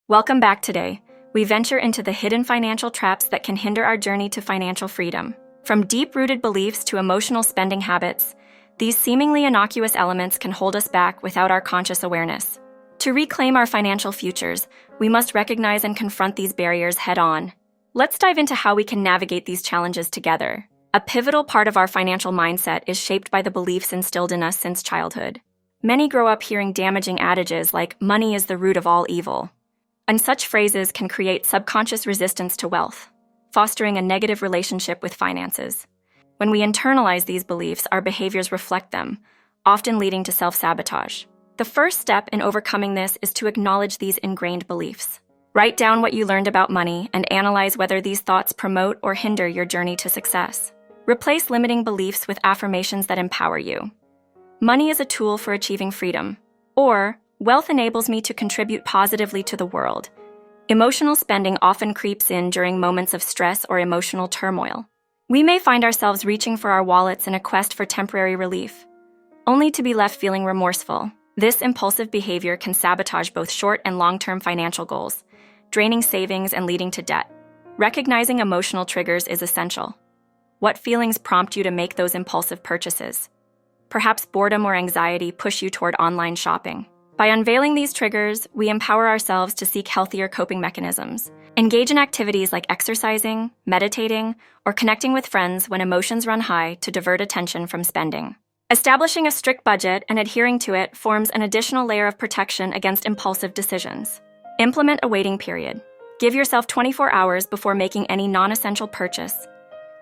Welcome back today. We venture into the hidden financial traps that can hinder our journey to financial freedom. From deep-rooted beliefs to emotional spending habits, these seemingly innocuous elements can hold us back without our conscious awareness. To reclaim our financial futures, we must recognize and confront these barriers head-on. Let's dive into how we can navigate these challenges together. A pivotal part of our financial mindset is shaped by the beliefs instilled in us since childhood. Many grow up hearing damaging adages like, "Money is the root of all evil." And such phrases can create subconscious resistance to wealth, fostering a negative relationship with finances. When we internalize these beliefs, our behaviors reflect them, often leading to self-sabotage. The first step in overcoming this is to acknowledge these ingrained beliefs. Write down what you learned about money and analyze whether these thoughts promote or hinder your journey to success. Replace limiting beliefs with affirmations that empower you. Money is a tool for achieving freedom, or wealth enables me to contribute positively to the world. Emotional spending often creeps in during moments of stress or emotional turmoil. We may find ourselves reaching for our wallets in a quest for temporary relief, only to be left feeling remorseful. This impulsive behavior can sabotage both short and long-term financial goals, draining savings and leading to debt. Recognizing emotional triggers is essential. What feelings prompt you to make those impulsive purchases? Perhaps boredom or anxiety push you toward online shopping. By unveiling these triggers, we empower ourselves to seek healthier coping mechanisms. Engage in activities like exercising, meditating, or connecting with friends when emotions run high to divert attention from spending. Establishing a strict budget and adhering to it forms an additional layer of protection against impulsive decisions. Implement a waiting period. Give yourself 24 hours before making any non-essential purchase.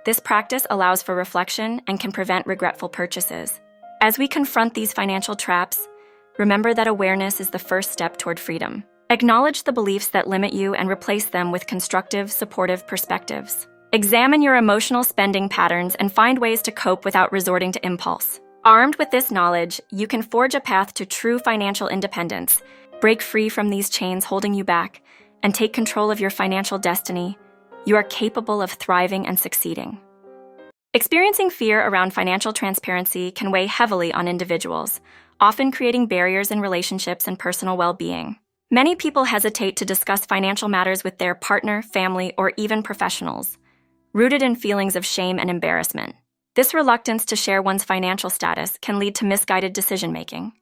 This practice allows for reflection and can prevent regretful purchases. As we confront these financial traps, remember that awareness is the first step toward freedom. Acknowledge the beliefs that limit you and replace them with constructive, supportive perspectives. Examine your emotional spending patterns and find ways to cope without resorting to impulse. Armed with this knowledge, you can forge a path to true financial independence, break free from these chains holding you back, and take control of your financial destiny. You are capable of thriving and succeeding. Experiencing fear around financial transparency can weigh heavily on individuals, often creating barriers in relationships and personal well-being. Many people hesitate to discuss financial matters with their partner, family, or even professionals, rooted in feelings of shame and embarrassment. This reluctance to share one's financial status can lead to misguided decision-making,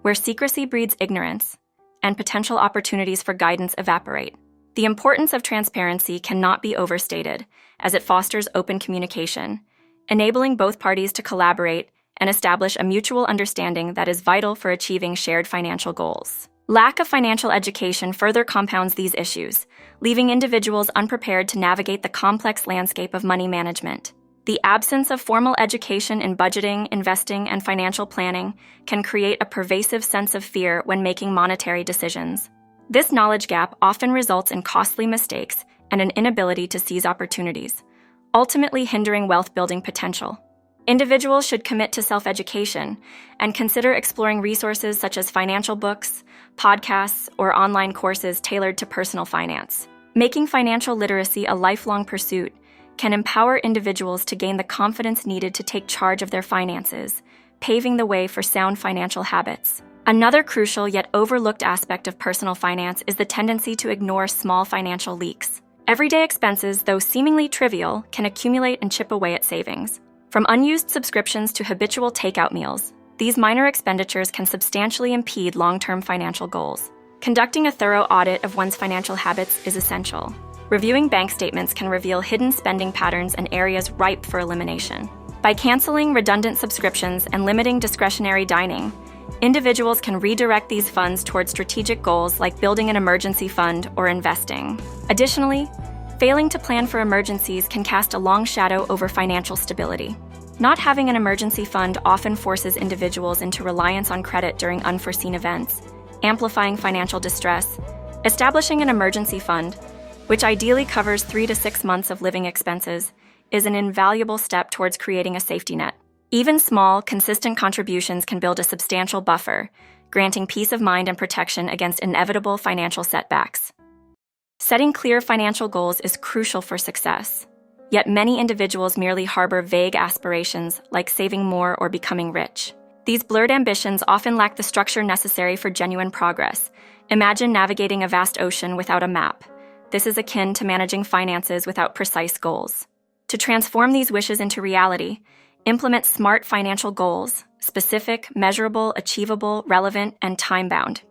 where secrecy breeds ignorance and potential opportunities for guidance evaporate. The importance of transparency cannot be overstated, as it fosters open communication, enabling both parties to collaborate and establish a mutual understanding that is vital for achieving shared financial goals. Lack of financial education further compounds these issues, leaving individuals unprepared to navigate the complex landscape of money management. The absence of formal education in budgeting, investing, and financial planning can create a pervasive sense of fear when making monetary decisions. This knowledge gap often results in costly mistakes and an inability to seize opportunities, ultimately hindering wealth-building potential. Individuals should commit to self-education and consider exploring resources such as financial books, podcasts, or online courses tailored to personal finance. Making financial literacy a lifelong pursuit can empower individuals to gain the confidence needed to take charge of their finances, paving the way for sound financial habits. Another crucial yet overlooked aspect of personal finance is the tendency to ignore small financial leaks. Everyday expenses, though seemingly trivial, can accumulate and chip away at savings. From unused subscriptions to habitual takeout meals, these minor expenditures can substantially impede long-term financial goals. Conducting a thorough audit of one's financial habits is essential. Reviewing bank statements can reveal hidden spending patterns and areas ripe for elimination. By canceling redundant subscriptions and limiting discretionary dining, individuals can redirect these funds toward strategic goals like building an emergency fund or investing. Additionally, failing to plan for emergencies can cast a long shadow over financial stability. Not having an emergency fund often forces individuals into reliance on credit during unforeseen events, amplifying financial distress. Establishing an emergency fund, which ideally covers 3 to 6 months of living expenses, is an invaluable step towards creating a safety net. Even small, consistent contributions can build a substantial buffer, granting peace of mind and protection against inevitable financial setbacks. Setting clear financial goals is crucial for success. Yet many individuals merely harbor vague aspirations like saving more or becoming rich. These blurred ambitions often lack the structure necessary for genuine progress, Imagine navigating a vast ocean without a map. This is akin to managing finances without precise goals. To transform these wishes into reality, implement SMART financial goals: specific, measurable, achievable, relevant, and time-bound.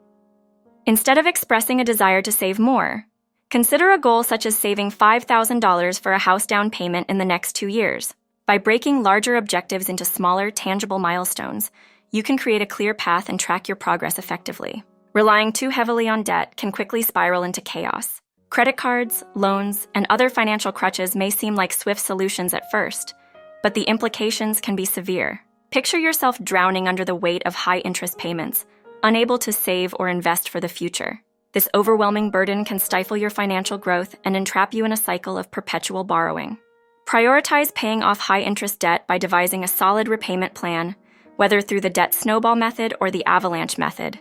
Instead of expressing a desire to save more, consider a goal such as saving $5,000 for a house down payment in the next 2 years. By breaking larger objectives into smaller, tangible milestones, you can create a clear path and track your progress effectively. Relying too heavily on debt can quickly spiral into chaos. Credit cards, loans, and other financial crutches may seem like swift solutions at first, but the implications can be severe. Picture yourself drowning under the weight of high-interest payments, unable to save or invest for the future. This overwhelming burden can stifle your financial growth and entrap you in a cycle of perpetual borrowing. Prioritize paying off high-interest debt by devising a solid repayment plan, whether through the debt snowball method or the avalanche method.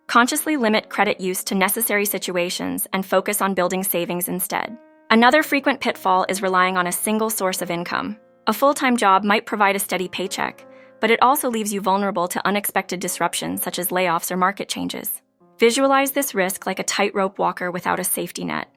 Consciously limit credit use to necessary situations and focus on building savings instead. Another frequent pitfall is relying on a single source of income. A full-time job might provide a steady paycheck, but it also leaves you vulnerable to unexpected disruptions such as layoffs or market changes. Visualize this risk like a tightrope walker without a safety net.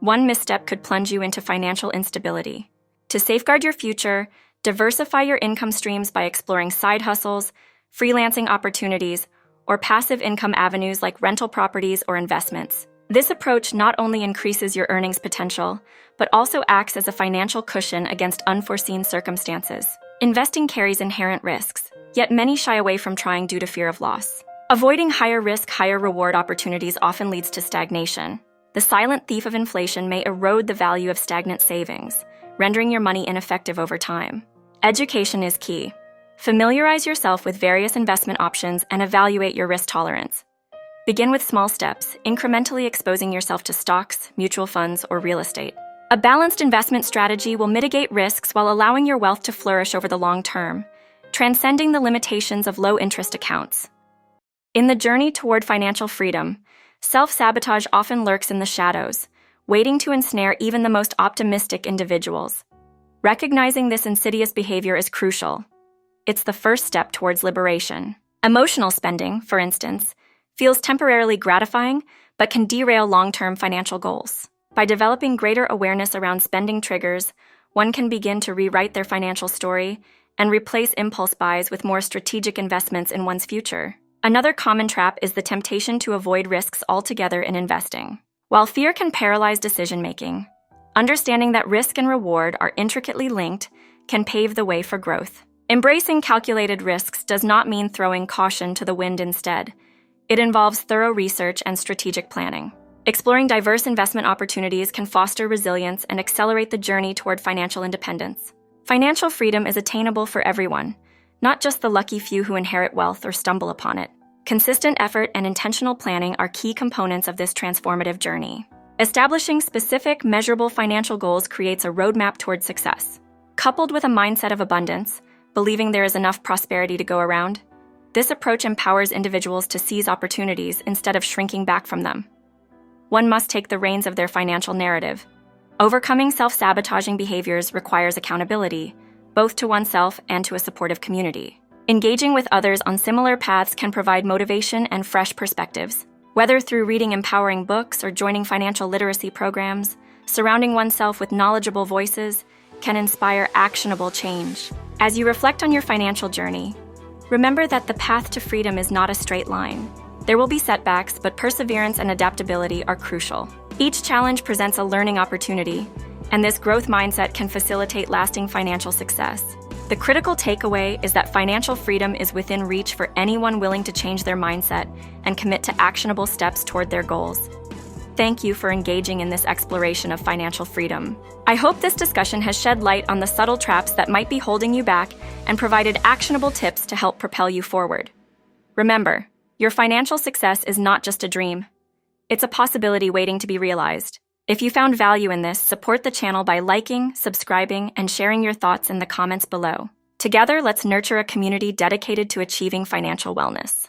One misstep could plunge you into financial instability. To safeguard your future, diversify your income streams by exploring side hustles, freelancing opportunities, or passive income avenues like rental properties or investments. This approach not only increases your earnings potential, but also acts as a financial cushion against unforeseen circumstances. Investing carries inherent risks, yet many shy away from trying due to fear of loss. Avoiding higher risk, higher reward opportunities often leads to stagnation. The silent thief of inflation may erode the value of stagnant savings, rendering your money ineffective over time. Education is key. Familiarize yourself with various investment options and evaluate your risk tolerance. Begin with small steps, incrementally exposing yourself to stocks, mutual funds, or real estate. A balanced investment strategy will mitigate risks while allowing your wealth to flourish over the long term, transcending the limitations of low-interest accounts. In the journey toward financial freedom, self-sabotage often lurks in the shadows, waiting to ensnare even the most optimistic individuals. Recognizing this insidious behavior is crucial. It's the first step towards liberation. Emotional spending, for instance, feels temporarily gratifying but can derail long-term financial goals. By developing greater awareness around spending triggers, one can begin to rewrite their financial story and replace impulse buys with more strategic investments in one's future. Another common trap is the temptation to avoid risks altogether in investing. While fear can paralyze decision-making, understanding that risk and reward are intricately linked can pave the way for growth. Embracing calculated risks does not mean throwing caution to the wind instead. It involves thorough research and strategic planning. Exploring diverse investment opportunities can foster resilience and accelerate the journey toward financial independence. Financial freedom is attainable for everyone, not just the lucky few who inherit wealth or stumble upon it. Consistent effort and intentional planning are key components of this transformative journey. Establishing specific, measurable financial goals creates a roadmap toward success. Coupled with a mindset of abundance, believing there is enough prosperity to go around, this approach empowers individuals to seize opportunities instead of shrinking back from them. One must take the reins of their financial narrative. Overcoming self-sabotaging behaviors requires accountability, both to oneself and to a supportive community. Engaging with others on similar paths can provide motivation and fresh perspectives. Whether through reading empowering books or joining financial literacy programs, surrounding oneself with knowledgeable voices can inspire actionable change. As you reflect on your financial journey, remember that the path to freedom is not a straight line. There will be setbacks, but perseverance and adaptability are crucial. Each challenge presents a learning opportunity, and this growth mindset can facilitate lasting financial success. The critical takeaway is that financial freedom is within reach for anyone willing to change their mindset and commit to actionable steps toward their goals. Thank you for engaging in this exploration of financial freedom. I hope this discussion has shed light on the subtle traps that might be holding you back and provided actionable tips to help propel you forward. Remember, your financial success is not just a dream. It's a possibility waiting to be realized. If you found value in this, support the channel by liking, subscribing, and sharing your thoughts in the comments below. Together, let's nurture a community dedicated to achieving financial wellness.